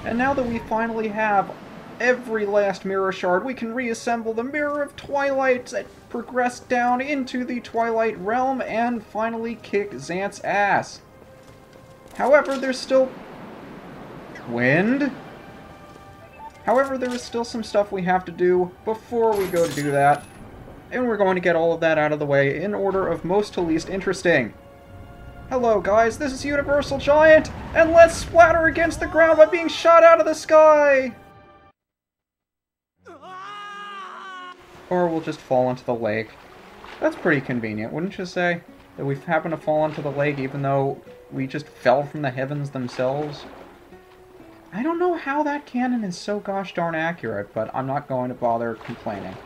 And now that we finally have every last mirror shard, we can reassemble the Mirror of Twilight that progressed down into the Twilight Realm and finally kick Xant's ass. However, there's still... Wind? However, there is still some stuff we have to do before we go to do that. And we're going to get all of that out of the way in order of most to least interesting. Hello guys, this is UniversalGiant, and let's splatter against the ground by being shot out of the sky! Or we'll just fall into the lake. That's pretty convenient, wouldn't you say? That we've happened to fall into the lake even though we just fell from the heavens themselves? I don't know how that canon is so gosh darn accurate, but I'm not going to bother complaining.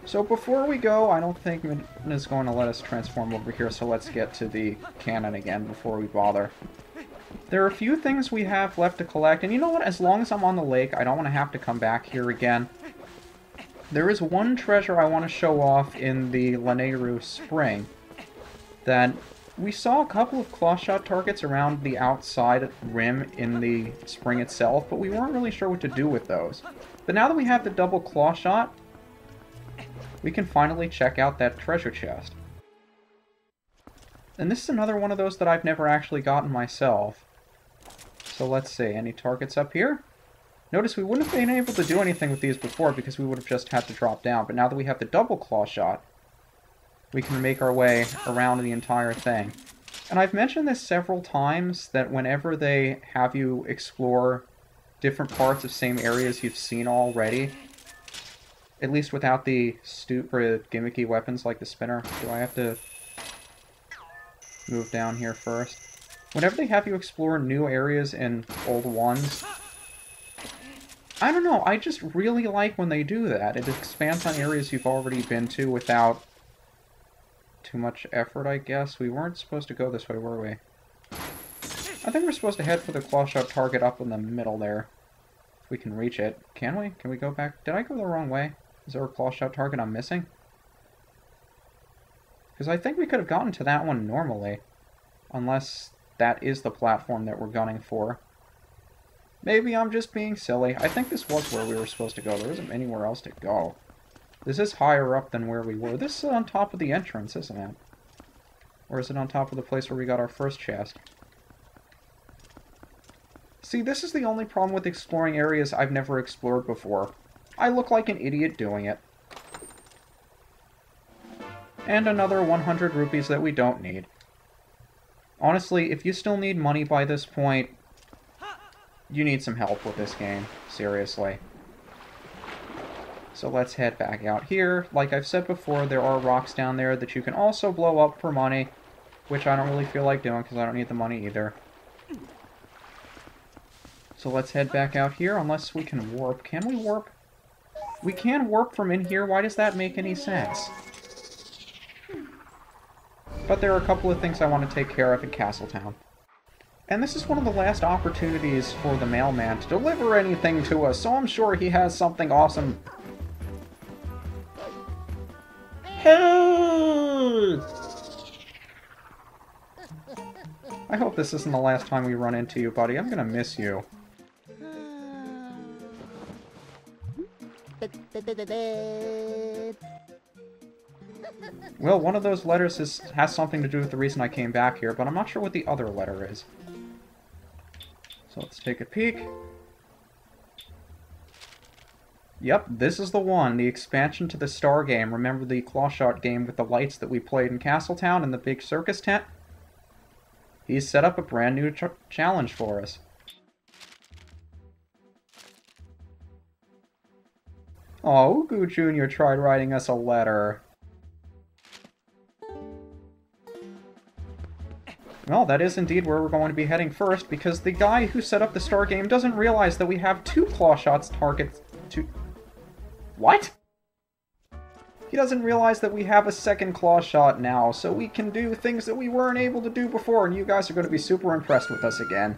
So before we go, I don't think Midna is going to let us transform over here, so let's get to the cannon again before we bother. There are a few things we have left to collect, and you know what? As long as I'm on the lake, I don't want to have to come back here again. There is one treasure I want to show off in the Lanayru Spring that we saw a couple of clawshot targets around the outside rim in the spring itself, but we weren't really sure what to do with those. But now that we have the double clawshot, we can finally check out that treasure chest. And this is another one of those that I've never actually gotten myself. So let's see, any targets up here? Notice we wouldn't have been able to do anything with these before because we would have just had to drop down, but now that we have the double claw shot, we can make our way around the entire thing. And I've mentioned this several times, that whenever they have you explore different parts of same areas you've seen already, at least without the stupid gimmicky weapons like the spinner. Do I have to move down here first? Whenever they have you explore new areas in old ones, I don't know, I just really like when they do that. It expands on areas you've already been to without too much effort, I guess. We weren't supposed to go this way, were we? I think we're supposed to head for the clawshot target up in the middle there. If we can reach it. Can we? Can we go back? Did I go the wrong way? Is there a clawshot target I'm missing? Because I think we could have gotten to that one normally. Unless that is the platform that we're gunning for. Maybe I'm just being silly. I think this was where we were supposed to go. There isn't anywhere else to go. This is higher up than where we were. This is on top of the entrance, isn't it? Or is it on top of the place where we got our first chest? See, this is the only problem with exploring areas I've never explored before. I look like an idiot doing it. And another 100 rupees that we don't need. Honestly, if you still need money by this point, you need some help with this game. Seriously. So let's head back out here. Like I've said before, there are rocks down there that you can also blow up for money, which I don't really feel like doing because I don't need the money either. So let's head back out here, unless we can warp. Can we warp? We can warp from in here. Why does that make any sense? But there are a couple of things I want to take care of in Castletown. And this is one of the last opportunities for the mailman to deliver anything to us, so I'm sure he has something awesome. Hey! I hope this isn't the last time we run into you, buddy. I'm gonna miss you. Well, one of those letters has something to do with the reason I came back here, but I'm not sure what the other letter is. So let's take a peek. Yep, this is the one, the expansion to the Star game. Remember the clawshot game with the lights that we played in Castletown in the big circus tent? He's set up a brand new challenge for us. Oh, Ugu Jr. tried writing us a letter. Well, that is indeed where we're going to be heading first, because the guy who set up the Star game doesn't realize that we have two clawshots targets to... What? He doesn't realize that we have a second clawshot now, so we can do things that we weren't able to do before, and you guys are going to be super impressed with us again.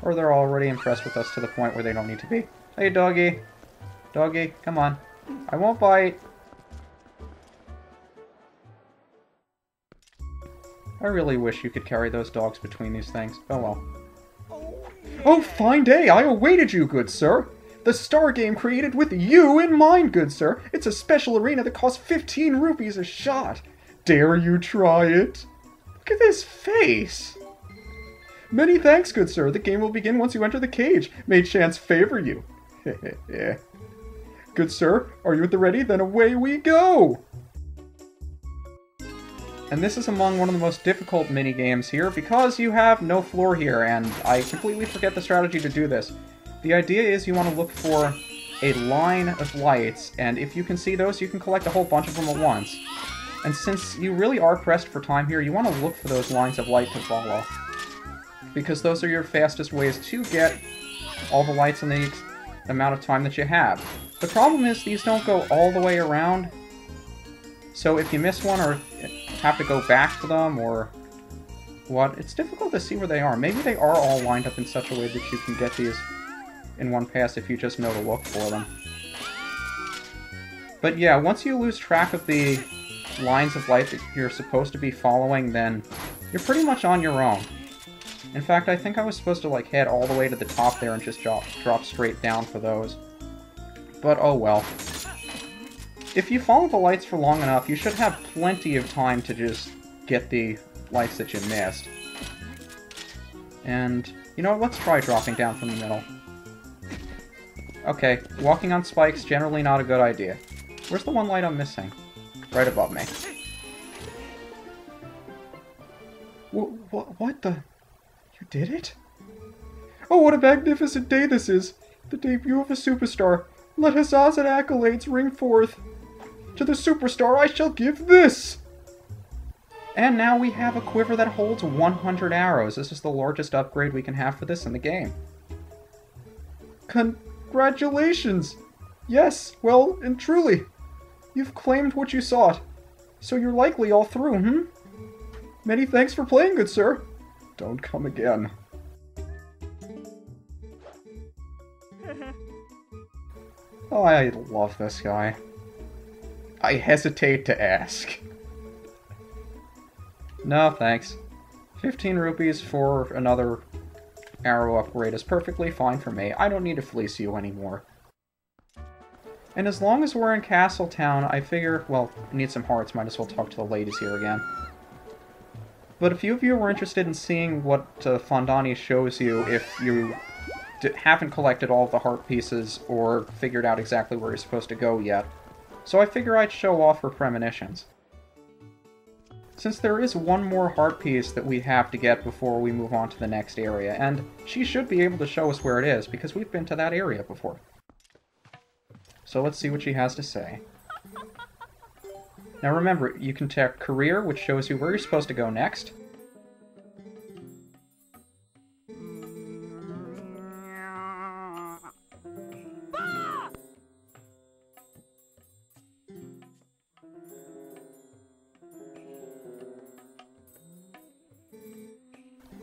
Or they're already impressed with us to the point where they don't need to be. Hey, doggy. Doggy, come on. I won't bite. I really wish you could carry those dogs between these things. Oh well. Oh, fine day! I awaited you, good sir! The star game created with you in mind, good sir! It's a special arena that costs 15 rupees a shot! Dare you try it? Look at this face! Many thanks, good sir. The game will begin once you enter the cage. May chance favor you. Good sir, are you at the ready? Then away we go! And this is among one of the most difficult mini-games here, because you have no floor here, and I completely forget the strategy to do this. The idea is you want to look for a line of lights, and if you can see those, you can collect a whole bunch of them at once. And since you really are pressed for time here, you want to look for those lines of light to follow. Because those are your fastest ways to get all the lights in the amount of time that you have. The problem is these don't go all the way around, so if you miss one or have to go back to them or what, it's difficult to see where they are. Maybe they are all lined up in such a way that you can get these in one pass if you just know to look for them. But yeah, once you lose track of the lines of light that you're supposed to be following, then you're pretty much on your own. In fact, I think I was supposed to like head all the way to the top there and just drop straight down for those. But oh well. If you follow the lights for long enough, you should have plenty of time to just get the lights that you missed. And, you know, let's try dropping down from the middle. Okay, walking on spikes, generally not a good idea. Where's the one light I'm missing? Right above me. What the... You did it? Oh, what a magnificent day this is! The debut of a superstar. Let huzzas and accolades ring forth. To the superstar I shall give this! And now we have a quiver that holds 100 arrows. This is the largest upgrade we can have for this in the game. Congratulations! Yes, well, and truly. You've claimed what you sought. So you're likely all through, Many thanks for playing, good sir. Don't come again. Oh, I love this guy. I hesitate to ask. No, thanks. 15 rupees for another arrow upgrade is perfectly fine for me. I don't need to fleece you anymore. And as long as we're in Castle Town, I figure, well, I need some hearts, might as well talk to the ladies here again. But a few of you were interested in seeing what Fondani shows you if you haven't collected all of the heart pieces or figured out exactly where you're supposed to go yet. So I figure I'd show off her premonitions. Since there is one more heart piece that we have to get before we move on to the next area, and she should be able to show us where it is, because we've been to that area before. So let's see what she has to say. Now remember, you can check Career, which shows you where you're supposed to go next.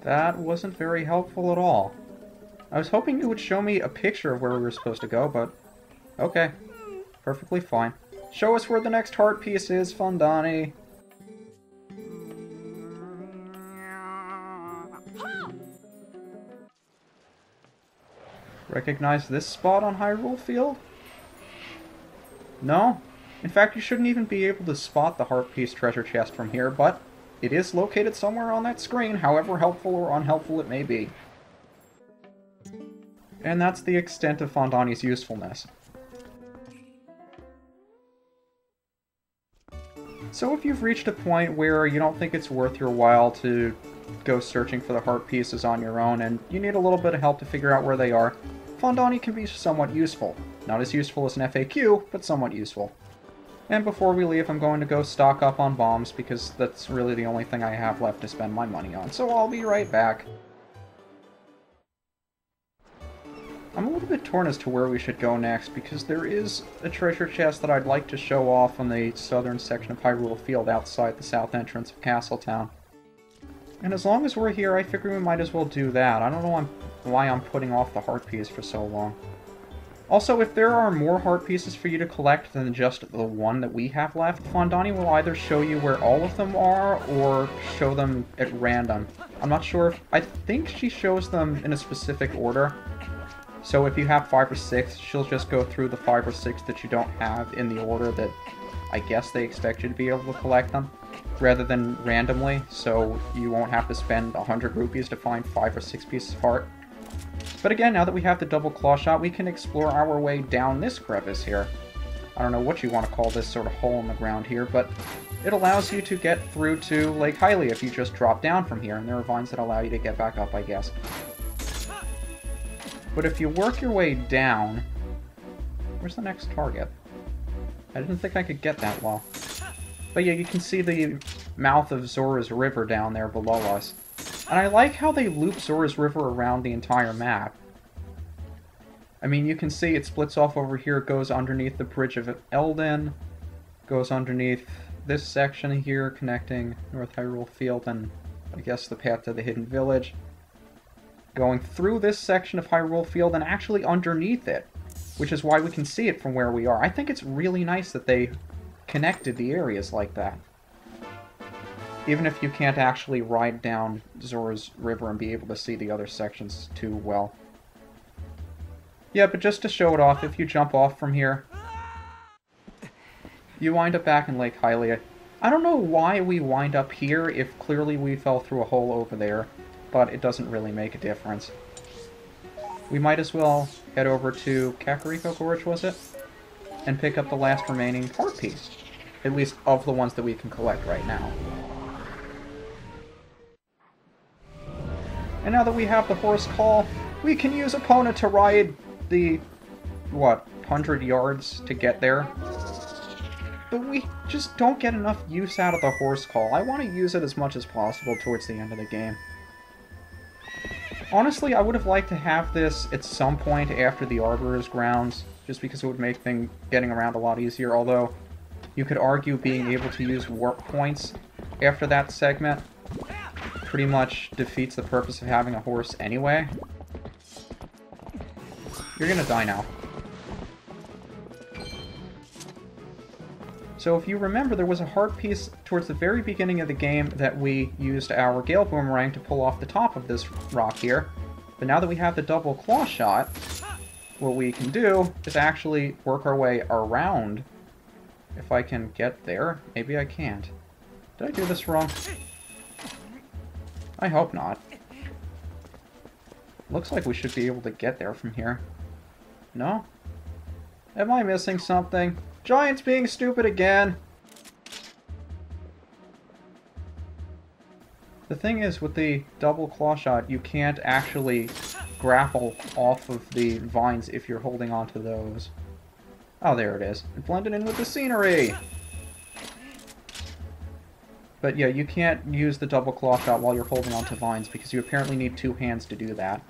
That wasn't very helpful at all. I was hoping it would show me a picture of where we were supposed to go, but okay. Perfectly fine. Show us where the next heart piece is, Fondani. Recognize this spot on Hyrule Field? No? In fact, you shouldn't even be able to spot the heart piece treasure chest from here, but it is located somewhere on that screen, however helpful or unhelpful it may be. And that's the extent of Fondani's usefulness. So if you've reached a point where you don't think it's worth your while to go searching for the heart pieces on your own, and you need a little bit of help to figure out where they are, Fondani can be somewhat useful. Not as useful as an FAQ, but somewhat useful. And before we leave, I'm going to go stock up on bombs, because that's really the only thing I have left to spend my money on, so I'll be right back. I'm a little bit torn as to where we should go next, because there is a treasure chest that I'd like to show off on the southern section of Hyrule Field outside the south entrance of Castletown. And as long as we're here, I figure we might as well do that. I don't know why I'm putting off the heart piece for so long. Also, if there are more heart pieces for you to collect than just the one that we have left, Fondani will either show you where all of them are, or show them at random. I'm not sure if... I think she shows them in a specific order. So if you have 5 or 6, she'll just go through the 5 or 6 that you don't have in the order that I guess they expect you to be able to collect them, rather than randomly, so you won't have to spend 100 rupees to find 5 or 6 pieces of heart. But again, now that we have the double claw shot, we can explore our way down this crevice here. I don't know what you want to call this sort of hole in the ground here, but it allows you to get through to Lake Hyrule if you just drop down from here, and there are vines that allow you to get back up, I guess. But if you work your way down... Where's the next target? I didn't think I could get that well. But yeah, you can see the mouth of Zora's River down there below us. And I like how they loop Zora's River around the entire map. I mean, you can see it splits off over here, goes underneath the Bridge of Eldin, goes underneath this section here, connecting North Hyrule Field and, I guess, the path to the Hidden Village. Going through this section of Hyrule Field and actually underneath it, which is why we can see it from where we are. I think it's really nice that they connected the areas like that. Even if you can't actually ride down Zora's River and be able to see the other sections too well. Yeah, but just to show it off, if you jump off from here, you wind up back in Lake Hylia. I don't know why we wind up here if clearly we fell through a hole over there, but it doesn't really make a difference. We might as well head over to Kakariko Gorge, was it? And pick up the last remaining heart piece. At least of the ones that we can collect right now. And now that we have the horse call, we can use Epona to ride the, what, 100 yards to get there? But we just don't get enough use out of the horse call. I want to use it as much as possible towards the end of the game. Honestly, I would have liked to have this at some point after the Arborer's Grounds, just because it would make getting around a lot easier, although you could argue being able to use warp points after that segment pretty much defeats the purpose of having a horse anyway. You're gonna die now. So if you remember, there was a heart piece towards the very beginning of the game that we used our Gale Boomerang to pull off the top of this rock here. But now that we have the double claw shot, what we can do is actually work our way around. If I can get there. Maybe I can't. Did I do this wrong? I hope not. Looks like we should be able to get there from here. No? Am I missing something? Giant's being stupid again! The thing is, with the double claw shot, you can't actually grapple off of the vines if you're holding onto those. Oh, there it is. It blended in with the scenery! But yeah, you can't use the double claw shot while you're holding onto vines, because you apparently need 2 hands to do that.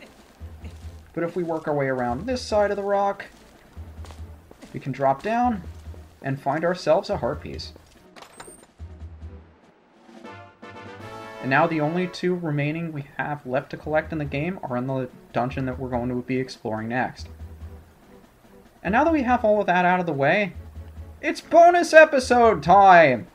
But if we work our way around this side of the rock, we can drop down and find ourselves a heart piece. And now the only 2 remaining we have left to collect in the game are in the dungeon that we're going to be exploring next. And now that we have all of that out of the way, it's bonus episode time!